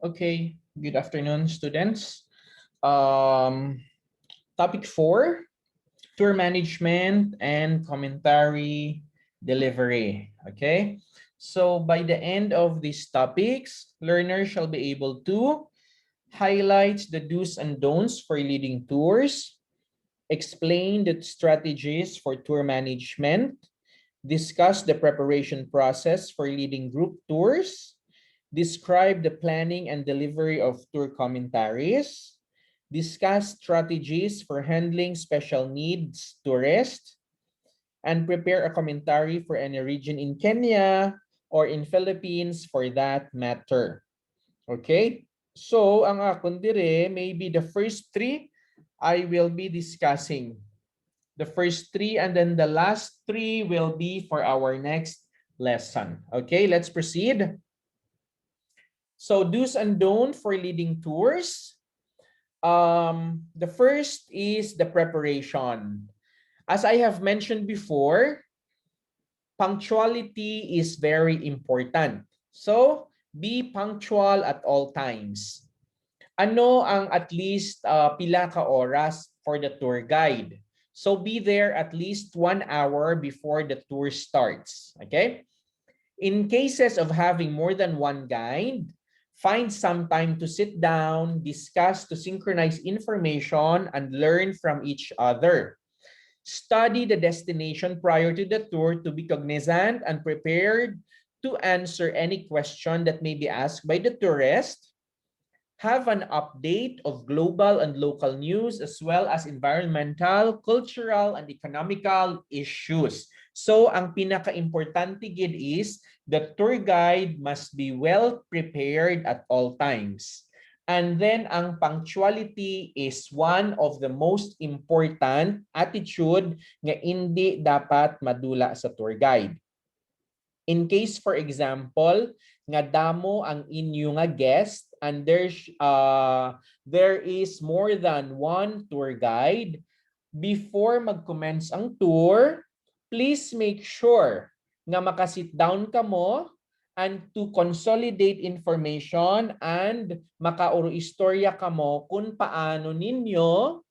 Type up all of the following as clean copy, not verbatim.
Okay, good afternoon, students. Um, Topic 4, tour management and commentary delivery. Okay, so by the end of these topics, learners shall be able to highlight the do's and don'ts for leading tours, explain the strategies for tour management, discuss the preparation process for leading group tours, describe the planning and delivery of tour commentaries, discuss strategies for handling special needs tourists, and prepare a commentary for any region in Kenya or in Philippines for that matter. Okay? So, ang akong dire, maybe the first three, I will be discussing. The first three and then the last three will be for our next lesson. Okay, let's proceed. So do's and don't for leading tours. The first is the preparation. As I have mentioned before, punctuality is very important. So be punctual at all times. Ano ang at least pila ka oras for the tour guide? So be there at least 1 hour before the tour starts. Okay? In cases of having more than one guide, find some time to sit down, discuss to synchronize information, and learn from each other. Study the destination prior to the tour to be cognizant and prepared to answer any question that may be asked by the tourist. Have an update of global and local news as well as environmental, cultural, and economical issues. So, ang pinaka-importante gid is the tour guide must be well prepared at all times. And then, ang punctuality is one of the most important attitude nga hindi dapat madula sa tour guide. In case, for example, nga damo ang inyo nga guest and there is more than one tour guide, before mag-commence ang tour, please make sure nga makasit down ka mo and to consolidate information and makauro istorya ka mo kung paano ninyo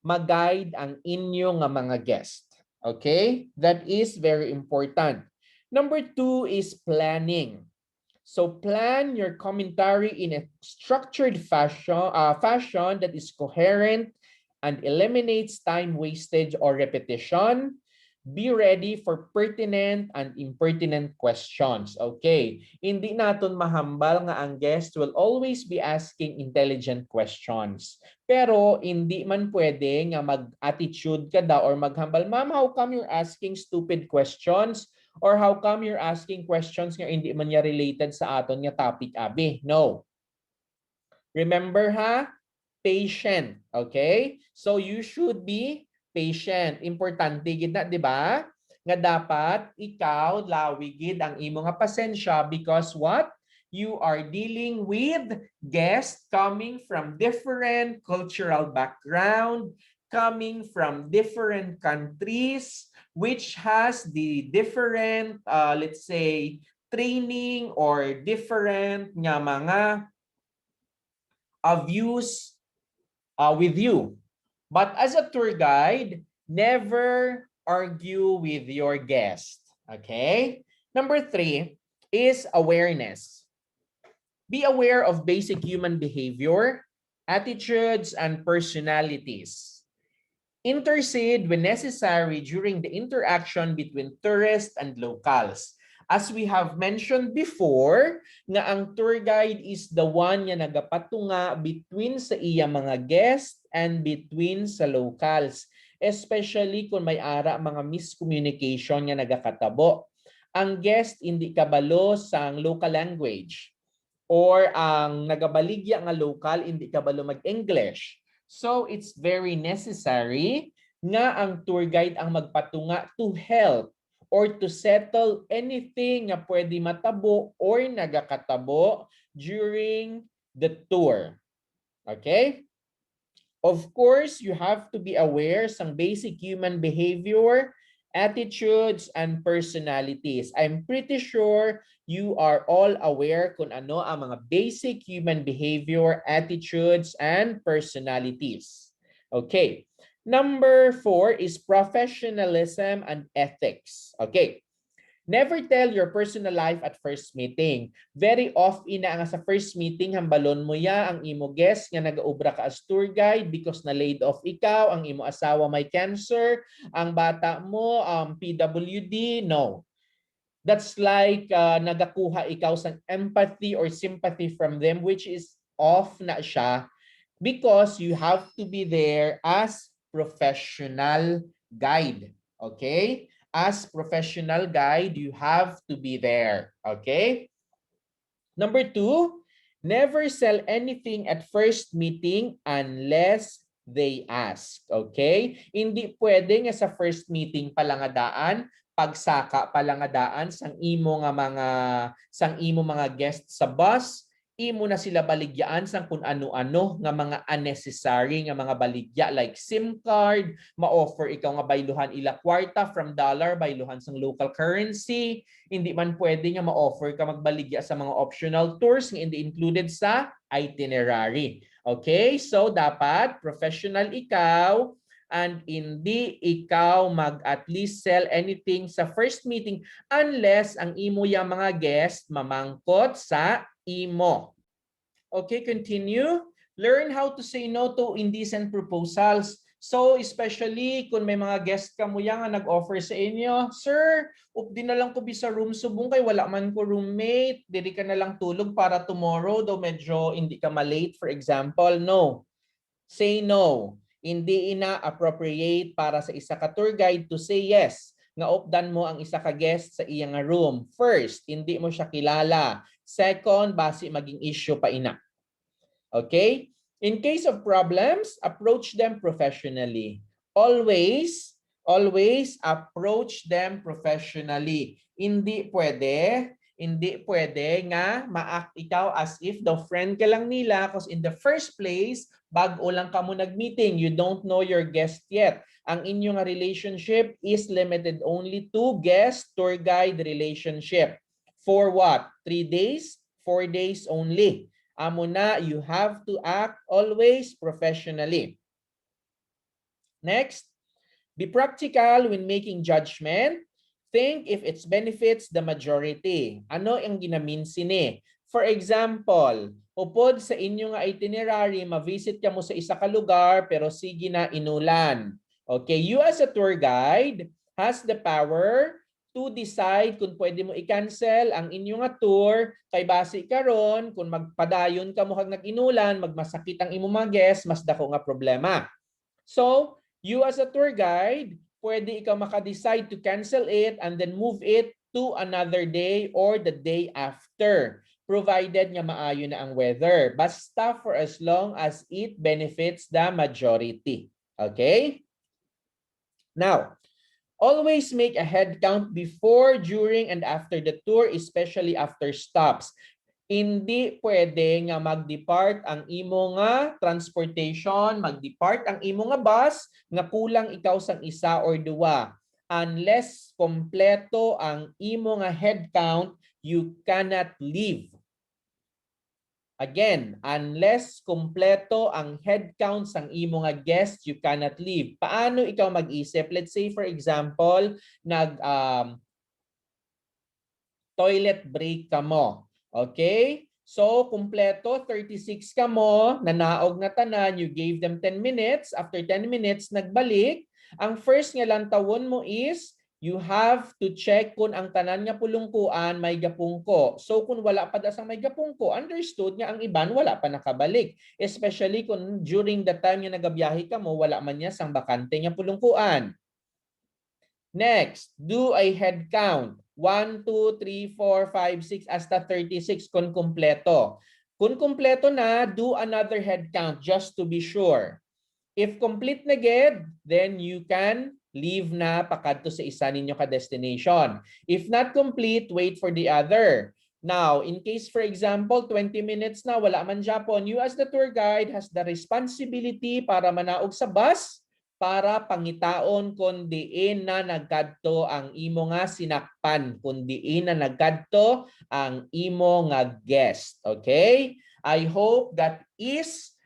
mag-guide ang inyo nga mga guest. Okay? That is very important. Number 2 is planning. So plan your commentary in a structured fashion that is coherent and eliminates time wastage or repetition. Be ready for pertinent and impertinent questions. Okay. Hindi naton mahambal nga ang guest will always be asking intelligent questions. Pero hindi man pwede nga mag-attitude ka daw or maghambal, "Ma'am, how come you're asking stupid questions?" Or how come you're asking questions nga hindi man niya related sa aton nga topic, abi? No. Remember ha? Patient. Okay? So you should be patient. Importante gid na, di ba? Nga dapat ikaw lawigid ang imo nga pasensya because what? You are dealing with guests coming from different cultural background, coming from different countries, which has the different, let's say, training or different nga mga views with you. But as a tour guide, never argue with your guest. Okay? Number 3 is awareness. Be aware of basic human behavior, attitudes, and personalities. Intercede when necessary during the interaction between tourists and locals. As we have mentioned before, nga ang tour guide is the one nga nagapatunga between sa iya mga guests and between sa locals. Especially kung may ara mga miscommunication nga nagakatabo. Ang guest hindi kabalo sang local language or ang nagabaligya nga local hindi kabalo mag-English. So it's very necessary nga ang tour guide ang magpatunga to help or to settle anything nga pwede matabo or nagakatabo during the tour. Okay? Of course, you have to be aware sa basic human behavior, attitudes, and personalities. I'm pretty sure you are all aware kung ano ang mga basic human behavior, attitudes, and personalities. Okay. Number 4 is professionalism and ethics. Okay. Never tell your personal life at first meeting. Very often na nga sa first meeting, hambalon mo ya ang imo guest nga nag-ubra ka as tour guide because na laid off ikaw, ang imo asawa may cancer, ang bata mo PWD. No. That's like nagakuha ikaw sa empathy or sympathy from them, which is off na siya because you have to be there as professional guide. Okay? As professional guide, you have to be there. Okay? Number 2, never sell anything at first meeting unless they ask. Okay? Hindi pwede nga sa first meeting palangadaan, pagsaka palangadaan sang imo mga guests sa bus, imo na sila baligyaan sang kung ano-ano nga mga unnecessary nga mga baligya like SIM card, ma-offer ikaw nga bayluhan ila kwarta from dollar, bayluhan sang local currency. Hindi man pwede nga ma-offer ka magbaligya sa mga optional tours nga hindi included sa itinerary. Okay? So dapat professional ikaw and hindi ikaw mag at least sell anything sa first meeting unless ang imo yang mga guest mamangkot sa imo. Okay, continue. Learn how to say no to indecent proposals. So, especially kung may mga guest ka mo yan nga nag-offer sa inyo, Sir, updi na lang ko sa room subong kay wala man ko roommate, dili ka na lang tulog para tomorrow, daw medyo hindi ka malate, for example. No. Say no. Hindi ina-appropriate para sa isa ka tour guide to say yes. Nga updan mo ang isa ka guest sa iyang room. First, hindi mo siya kilala. Second, basi maging issue pa ina. Okay? In case of problems, approach them professionally. Always approach them professionally. Hindi pwede nga ma-act ikaw as if the friend ka lang nila because in the first place, bago lang ka mo nag-meeting, you don't know your guest yet. Ang inyong relationship is limited only to guest tour guide relationship. For what? 3 days? 4 days only. Amo na, you have to act always professionally. Next, be practical when making judgment. Think if it benefits the majority. Ano ang ginaminsin eh? For example, upod sa inyong itinerary, ma-visit ka mo sa isa ka lugar, pero sige na inulan. Okay, you as a tour guide has the power to decide kung pwede mo i-cancel ang inyong tour kay base karon kung magpadayon ka mo kag nag-inulan, magmasakit ang imong mga guests, mas dako nga problema. So, you as a tour guide, pwede ikaw maka-decide to cancel it and then move it to another day or the day after, provided nga maayo na ang weather. Basta for as long as it benefits the majority. Okay? Now, always make a head count before, during, and after the tour, especially after stops. Hindi pwede nga mag-depart ang imo nga transportation, mag-depart ang imo nga bus, nga kulang ikaw sang isa or duwa. Unless kompleto ang imo nga head count, you cannot leave. Again, unless kompleto ang head count sang imo nga guest, you cannot leave. Paano ikaw mag-isip? Let's say for example, toilet break ka mo. Okay? So, kumpleto, 36 ka mo, nanaog na tanan, you gave them 10 minutes. After 10 minutes, nagbalik. Ang first nga lang tawon mo is, you have to check kung ang tanan nga pulungkuan may gapungko. So, kung wala pa dasang may gapungko, understood nga ang iban wala pa nakabalik. Especially kung during the time nga nagabiyahe ka mo, wala man niya sang bakante nga pulungkuan. Next, do a head count. 1, 2, 3, 4, 5, 6 hasta 36 kung kumpleto. Kung kumpleto na, do another head count just to be sure. If complete na gid, then you can leave na pakadto sa isa ninyo ka destination. If not complete, wait for the other. Now, in case for example, 20 minutes na wala man Japon, you as the tour guide has the responsibility para manaog sa bus para pangitaon kung diin na nagkadto ang imo nga sinakpan, kung diin na nagkadto ang imo nga guest. Okay? I hope that is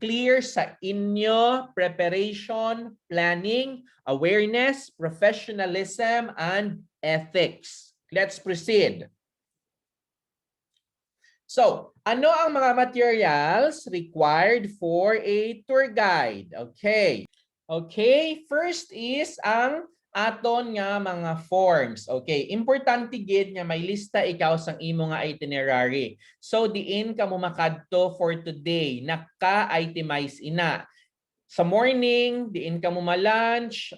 clear sa inyo preparation, planning, awareness, professionalism, and ethics. Let's proceed. So, ano ang mga materials required for a tour guide? Okay. Okay, first is ang aton nga mga forms. Okay, importante gid nga may lista ikaw sang imo nga itinerary. So diin ka mo makadto for today, naka-itemize ina. Sa morning, diin ka mo ma-lunch,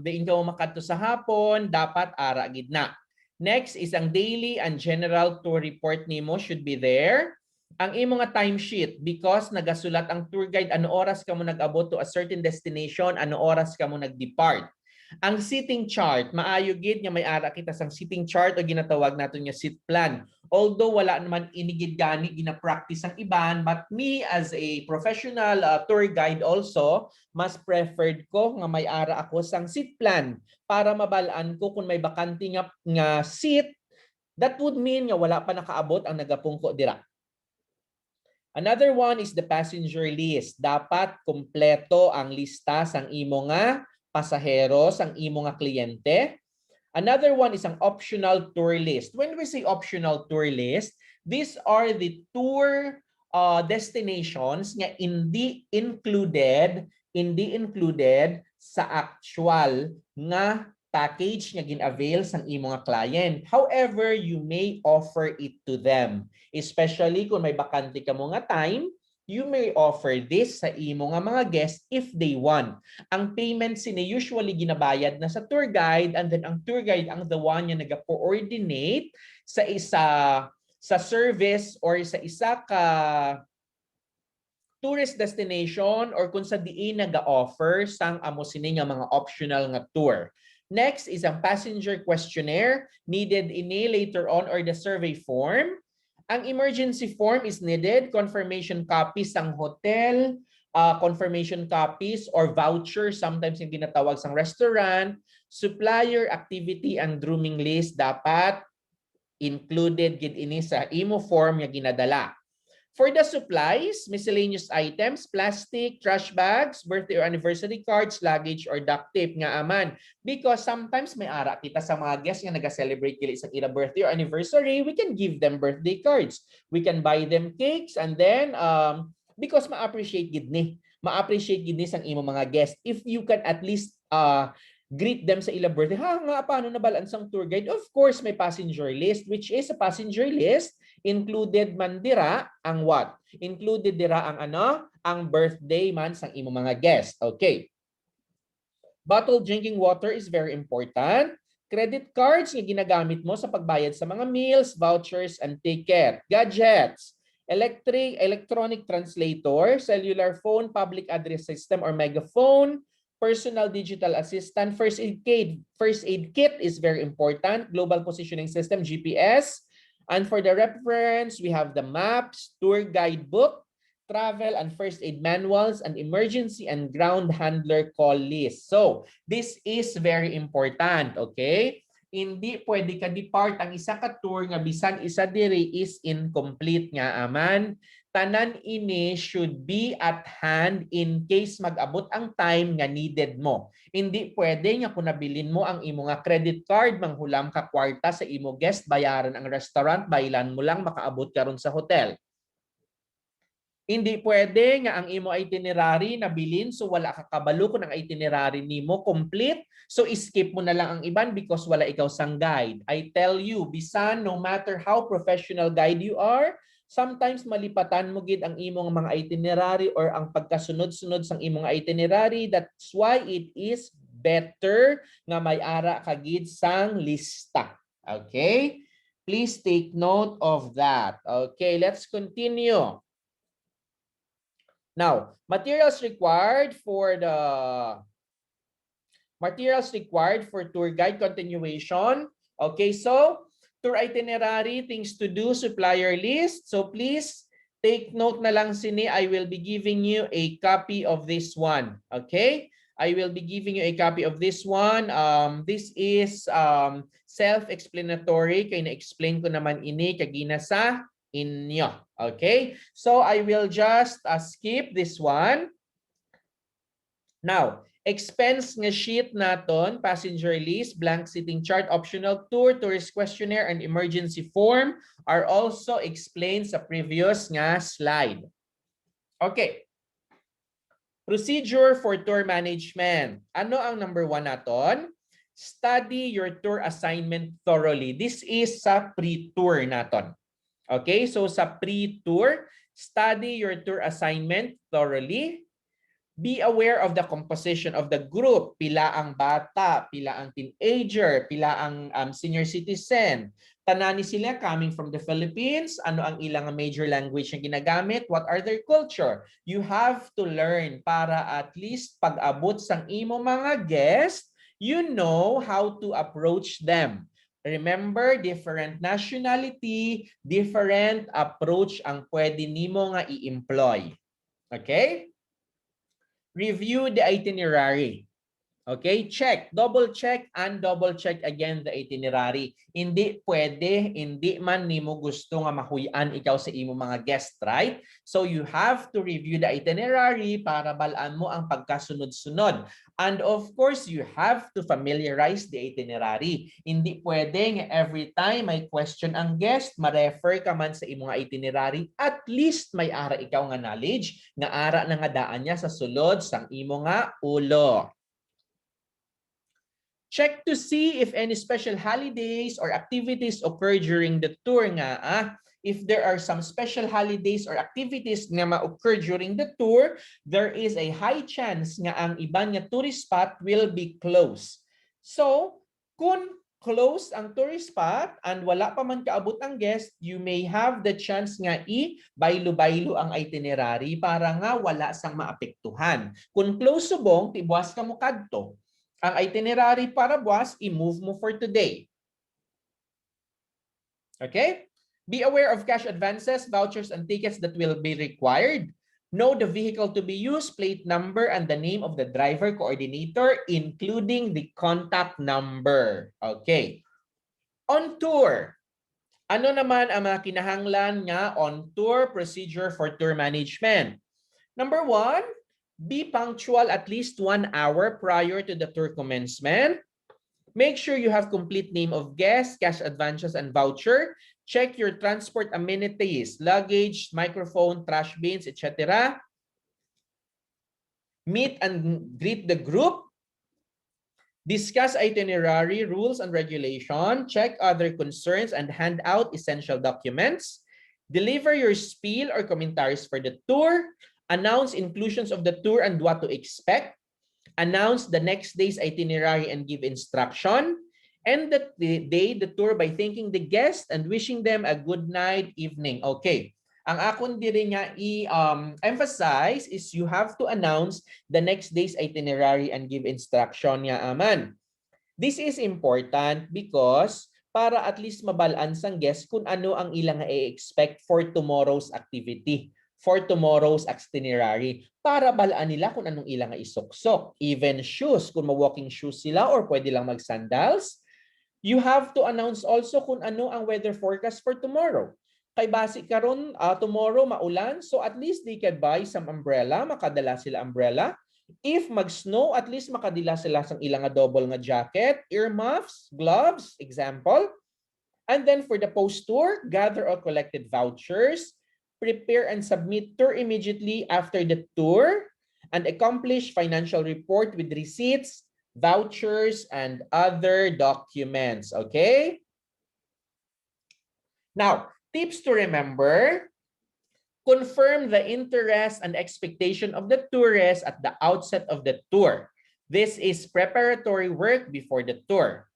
diin ka mo makadto sa hapon, dapat ara gid na. Next is ang daily and general tour report nimo should be there. Ang imo nga timesheet because nagasulat ang tour guide ano oras ka mo nag-abot to a certain destination, ano oras ka mo nag-depart. Ang seating chart, maayo gid nga may ara kita sang seating chart o ginatawag naton nga seat plan. Although wala naman inigid gani gina-practice ang iban, but me as a professional tour guide also, mas preferred ko nga may ara ako sang seat plan para mabalaan ko kung may bakante nga seat. That would mean nga wala pa nakaabot ang nagapungko dira. Another one is the passenger list. Dapat kumpleto ang lista sang imo nga pasahero, sang imo nga kliyente. Another one is ang optional tour list. When we say optional tour list, these are the tour destinations nga hindi included sa actual nga package nga gin-avail sang imo nga client. However, you may offer it to them. Especially kung may bakante ka mo nga time, you may offer this sa imo nga mga guests if they want. Ang payment sini usually ginabayad na sa tour guide, and then ang tour guide ang the one nga naga-coordinate sa sa service or sa isa ka tourist destination or kung sa diin naga-offer sang amo sini nga mga optional nga tour. Next is ang passenger questionnaire needed ini later on or the survey form. Ang emergency form is needed, confirmation copies sang hotel, confirmation copies or voucher, sometimes yung ginatawag sang restaurant, supplier activity and grooming list dapat included gid ini sa imo form nga ginadala. For the supplies, miscellaneous items, plastic, trash bags, birthday or anniversary cards, luggage, or duct tape nga aman. Because sometimes may ara kita sa mga guests nga nag-celebrate kili sa ila birthday or anniversary, we can give them birthday cards. We can buy them cakes and then because ma-appreciate gid ni. Ma-appreciate gid ni sang imo mga guests. If you can at least greet them sa ila birthday. Ha nga, paano nabalaan sang tour guide? Of course, may passenger list, which is a passenger list. Included man dira ang what? Included dira ang ano? Ang birthday man sang imo mga guests. Okay. Bottled drinking water is very important. Credit cards nga ginagamit mo sa pagbayad sa mga meals, vouchers, and ticket. Gadgets. Electronic translator, cellular phone, public address system or megaphone, personal digital assistant, first aid kit is very important, global positioning system, GPS. And for the reference, we have the maps, tour guide book, travel and first aid manuals, and emergency and ground handler call list. So, this is very important, okay? Hindi pwede ka depart ang isa ka tour nga bisan isa diri is incomplete nga aman. Tanan ini should be at hand in case mag-abot ang time nga needed mo. Hindi pwede nga kung nabilin mo ang imo nga credit card, manghulam ka kwarta sa imo guest, bayaran ang restaurant, bailan mo lang makaabot ka ron sa hotel. Hindi pwede nga ang imo itinerary nabilin so wala ka kabalo kung ang itinerary nimo complete. So skip mo na lang ang iban because wala ikaw sang guide. I tell you, bisan no matter how professional guide you are, sometimes malipatan mo gid ang imong mga itinerary or ang pagkasunod-sunod sang imong itinerary. That's why it is better nga may ara ka gid sang lista. Okay? Please take note of that. Okay, let's continue. Now, materials required for tour guide continuation. Okay, so tour itinerary, things to do, supplier list. So please take note na lang sini. I will be giving you a copy of this one. Okay? I will be giving you a copy of this one. This is self-explanatory. Kaya na-explain ko naman ini kagina sa inyo. Okay? So I will just skip this one. Now, expense nga sheet naton, passenger list, blank seating chart, optional tour, tourist questionnaire, and emergency form are also explained sa previous nga slide. Okay. Procedure for tour management. Ano ang number 1 naton? Study your tour assignment thoroughly. This is sa pre-tour naton. Okay, so sa pre-tour, study your tour assignment thoroughly. Be aware of the composition of the group. Pila ang bata, pila ang teenager, pila ang senior citizen. Tanani sila coming from the Philippines. Ano ang ilang major language na ginagamit? What are their culture? You have to learn para at least pag-abot sang imo mga guest, you know how to approach them. Remember, different nationality, different approach ang pwede nimo nga i-employ. Okay? Review the itinerary. Okay, check, double check, and double check again the itinerary. Hindi pwede, hindi man nimo gusto nga mahuyan ikaw sa imo mga guest, right? So you have to review the itinerary para balaan mo ang pagkasunod-sunod. And of course, you have to familiarize the itinerary. Hindi pwede nga every time may question ang guest, ma-refer ka man sa imo nga itinerary, at least may ara ikaw nga knowledge, nga ara na nga daan niya sa sulod sang imo nga ulo. Check to see if any special holidays or activities occur during the tour nga. If there are some special holidays or activities na ma-occur during the tour, there is a high chance nga ang iban nga tourist spot will be closed. So, kung close ang tourist spot and wala pa man kaabot ang guest, you may have the chance nga i-baylo-baylo ang itinerary para nga wala sang maapektuhan. Kung close subong, tibuas ka mo kadto. Ang itinerary para buwas, i-move mo for today. Okay? Be aware of cash advances, vouchers, and tickets that will be required. Know the vehicle to be used, plate number, and the name of the driver coordinator, including the contact number. Okay. On tour. Ano naman ang mga kinahanglan nga on tour procedure for tour management? Number 1, be punctual at least 1 hour prior to the tour commencement. Make sure you have complete name of guest, cash advances, and voucher. Check your transport amenities, luggage, microphone, trash bins, etc. Meet and greet the group. Discuss itinerary, rules, and regulation. Check other concerns and hand out essential documents. Deliver your spiel or commentaries for the tour. Announce inclusions of the tour and what to expect. Announce the next day's itinerary and give instruction. End the tour by thanking the guests and wishing them a good night, evening. Okay. Ang akong diri nga emphasize is you have to announce the next day's itinerary and give instruction nga aman. This is important because para at least mabalaan sang guests kung ano ang ilang i-expect for tomorrow's activity, for tomorrow's itinerary, para balaan nila kung anong ilang isuksok. Even shoes, kung ma-walking shoes sila or pwede lang mag-sandals. You have to announce also kung ano ang weather forecast for tomorrow. Kay base karon tomorrow maulan, so at least they can buy some umbrella, makadala sila umbrella. If mag-snow, at least makadila sila sang ilang nga double nga jacket, earmuffs, gloves, example. And then for the post-tour, gather or collected vouchers, prepare and submit tour immediately after the tour, and accomplish financial report with receipts, vouchers, and other documents. Okay? Now, tips to remember: confirm the interest and expectation of the tourist at the outset of the tour. This is preparatory work before the tour.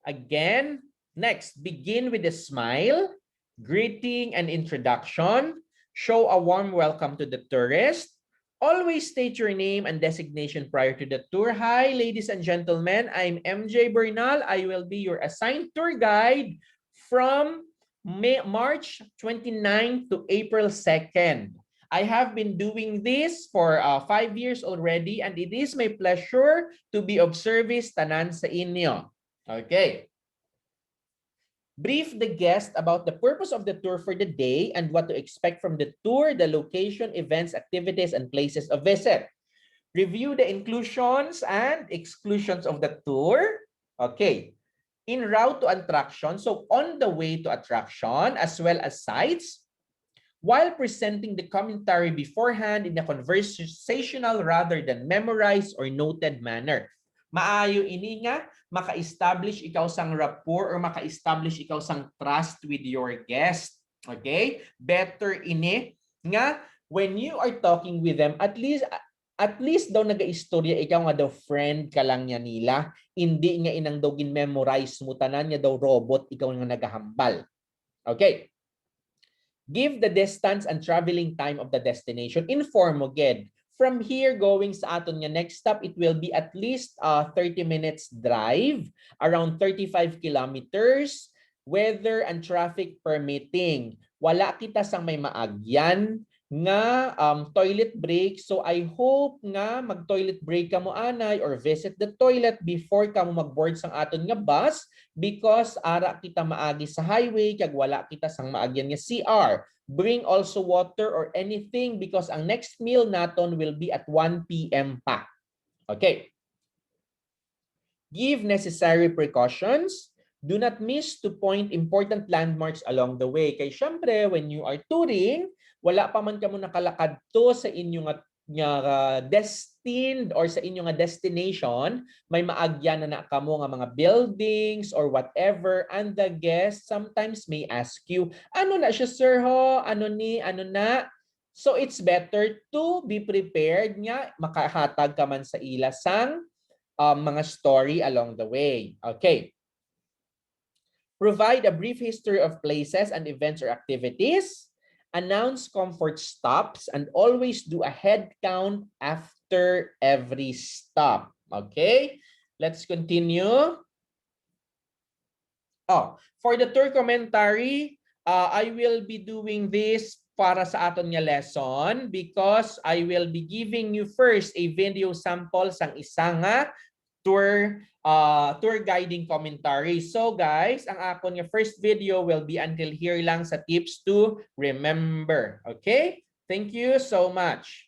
Again, next, begin with a smile, greeting and introduction. Show a warm welcome to the tourist. Always state your name and designation prior to the tour. Hi, ladies and gentlemen. I'm MJ Bernal. I will be your assigned tour guide from March 29 to April 2nd. I have been doing this for 5 years already and it is my pleasure to be of service tanan sa inyo. Okay. Brief the guest about the purpose of the tour for the day and what to expect from the tour, the location, events, activities, and places of visit. Review the inclusions and exclusions of the tour. Okay. In route to attraction, so on the way to attraction as well as sites, while presenting the commentary beforehand in a conversational rather than memorized or noted manner. Maayo ini nga, maka-establish ikaw sang rapport or maka-establish ikaw sang trust with your guest. Okay? Better ini nga, when you are talking with them, at least daw naga-istorya ikaw nga daw friend ka lang niya nila, hindi nga inang daw gin-memorize mo tanan niya daw robot ikaw nga nagahambal. Okay. Give the distance and traveling time of the destination. Inform mo gid. From here going sa aton nga next stop, it will be at least 30 minutes drive, around 35 kilometers, weather and traffic permitting. Wala kita sang may maagyan nga toilet break. So I hope nga mag-toilet break ka mo anay or visit the toilet before ka mo mag-board sang aton nga bus because ara kita maagi sa highway kag wala kita sang maagyan nga CR. Bring also water or anything because ang next meal naton will be at 1 p.m. pa. Okay. Give necessary precautions. Do not miss to point important landmarks along the way. Kay syempre, when you are touring, wala pa man kamo nakalakad to sa inyong destined or sa inyong destination, may maagyan na kamo nga mga buildings or whatever, and the guest sometimes may ask you, ano na siya sir ho? Ano na? So it's better to be prepared nga makahatag ka man sa ila sang mga story along the way. Okay. Provide a brief history of places and events or activities. Announce comfort stops and always do a head count after every stop. Okay, let's continue. For the tour commentary, I will be doing this para sa aton nga lesson because I will be giving you first a video sample sang isa nga tour guiding commentary. So guys, ang akon nga first video will be until here lang sa tips to remember. Okay? Thank you so much.